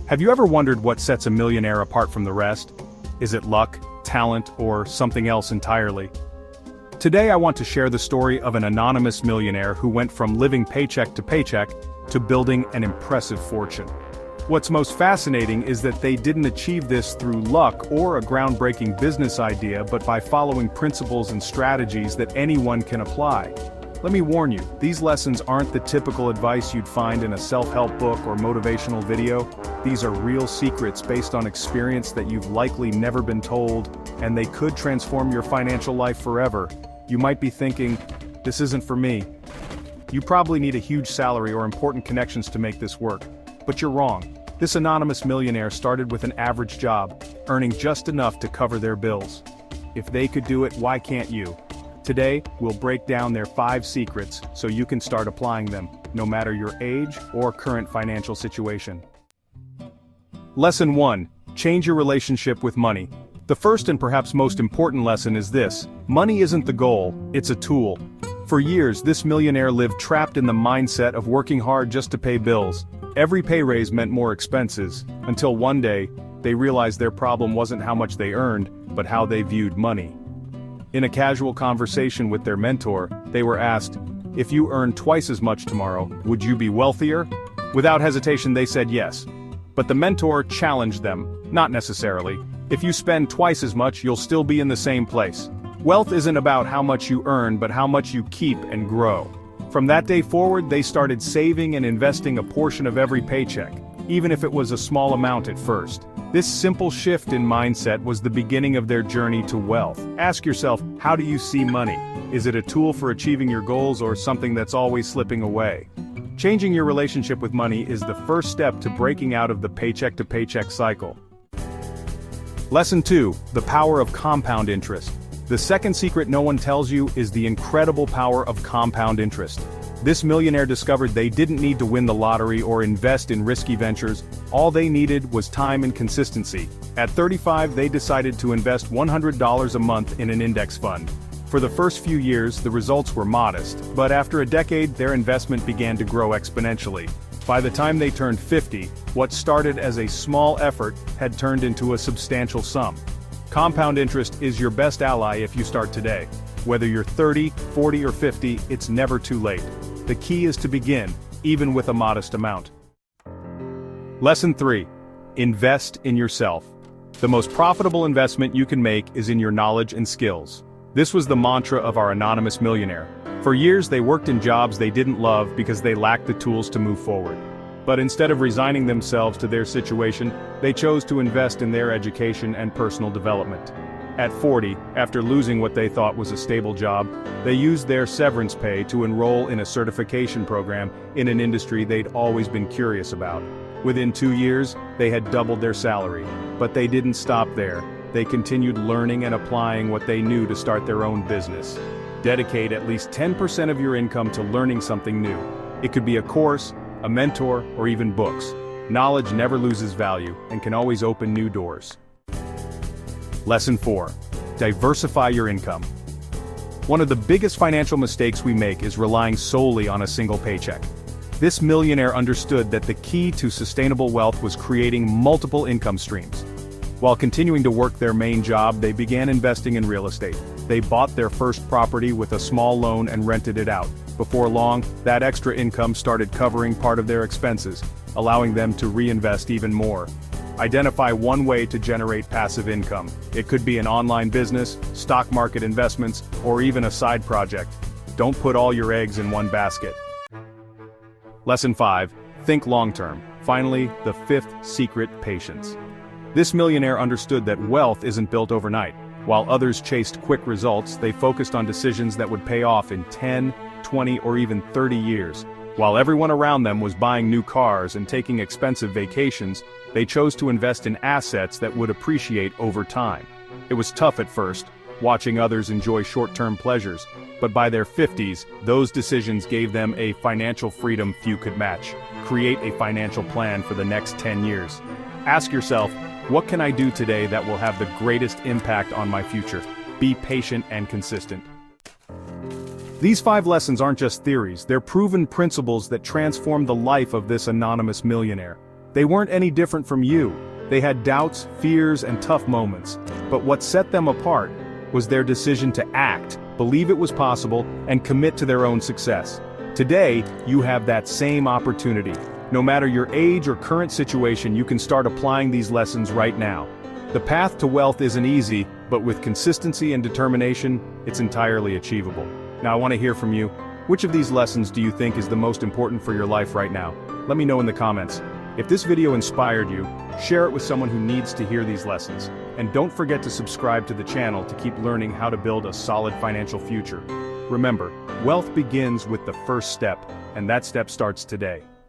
Have you ever wondered what sets a millionaire apart from the rest? Is it luck, talent, or something else entirely? Today I want to share the story of an anonymous millionaire who went from living paycheck to building an impressive fortune. What's most fascinating is that they didn't achieve this through luck or a groundbreaking business idea, but by following principles and strategies that anyone can apply. Let me warn you, these lessons aren't the typical advice you'd find in a self-help book or motivational video. These are real secrets based on experience that you've likely never been told, and they could transform your financial life forever. You might be thinking, this isn't for me. You probably need a huge salary or important connections to make this work. But you're wrong. This anonymous millionaire started with an average job, earning just enough to cover their bills. If they could do it, why can't you? Today, we'll break down their 5 secrets so you can start applying them, no matter your age or current financial situation. Lesson 1. Change your relationship with money. The first and perhaps most important lesson is this: money isn't the goal, it's a tool. For years, this millionaire lived trapped in the mindset of working hard just to pay bills. Every pay raise meant more expenses, until one day, they realized their problem wasn't how much they earned, but how they viewed money. In a casual conversation with their mentor, they were asked, "If you earned twice as much tomorrow, would you be wealthier?" Without hesitation they said yes. But the mentor challenged them, "Not necessarily. If you spend twice as much, you'll still be in the same place. Wealth isn't about how much you earn, but how much you keep and grow." From that day forward, they started saving and investing a portion of every paycheck, even if it was a small amount at first. This simple shift in mindset was the beginning of their journey to wealth. Ask yourself, how do you see money? Is it a tool for achieving your goals or something that's always slipping away? Changing your relationship with money is the first step to breaking out of the paycheck cycle. Lesson 2. The power of compound interest. The second secret no one tells you is the incredible power of compound interest. This millionaire discovered they didn't need to win the lottery or invest in risky ventures. All they needed was time and consistency. At 35, they decided to invest $100 a month in an index fund. For the first few years, the results were modest, but after a decade, their investment began to grow exponentially. By the time they turned 50, what started as a small effort had turned into a substantial sum. Compound interest is your best ally if you start today. Whether you're 30, 40, or 50, it's never too late. The key is to begin, even with a modest amount. Lesson 3. Invest in yourself. The most profitable investment you can make is in your knowledge and skills. This was the mantra of our anonymous millionaire. For years they worked in jobs they didn't love because they lacked the tools to move forward. But instead of resigning themselves to their situation, they chose to invest in their education and personal development. At 40, after losing what they thought was a stable job, they used their severance pay to enroll in a certification program in an industry they'd always been curious about. Within 2 years, they had doubled their salary. But they didn't stop there. They continued learning and applying what they knew to start their own business. Dedicate at least 10% of your income to learning something new. It could be a course, a mentor, or even books. Knowledge never loses value and can always open new doors. Lesson 4. Diversify your income. One of the biggest financial mistakes we make is relying solely on a single paycheck. This millionaire understood that the key to sustainable wealth was creating multiple income streams. While continuing to work their main job, they began investing in real estate. They bought their first property with a small loan and rented it out. Before long, that extra income started covering part of their expenses, allowing them to reinvest even more. Identify one way to generate passive income. It could be an online business, stock market investments, or even a side project. Don't put all your eggs in one basket. Lesson 5. Think long-term. Finally, the 5th secret: patience. This millionaire understood that wealth isn't built overnight. While others chased quick results, they focused on decisions that would pay off in 10, 20, or even 30 years. While everyone around them was buying new cars and taking expensive vacations, they chose to invest in assets that would appreciate over time. It was tough at first, watching others enjoy short-term pleasures, but by their 50s, those decisions gave them a financial freedom few could match. Create a financial plan for the next 10 years. Ask yourself, what can I do today that will have the greatest impact on my future? Be patient and consistent. These 5 lessons aren't just theories, they're proven principles that transform the life of this anonymous millionaire. They weren't any different from you. They had doubts, fears, and tough moments. But what set them apart was their decision to act, believe it was possible, and commit to their own success. Today, you have that same opportunity. No matter your age or current situation, you can start applying these lessons right now. The path to wealth isn't easy, but with consistency and determination, it's entirely achievable. Now I want to hear from you. Which of these lessons do you think is the most important for your life right now? Let me know in the comments. If this video inspired you, share it with someone who needs to hear these lessons. And don't forget to subscribe to the channel to keep learning how to build a solid financial future. Remember, wealth begins with the first step, and that step starts today.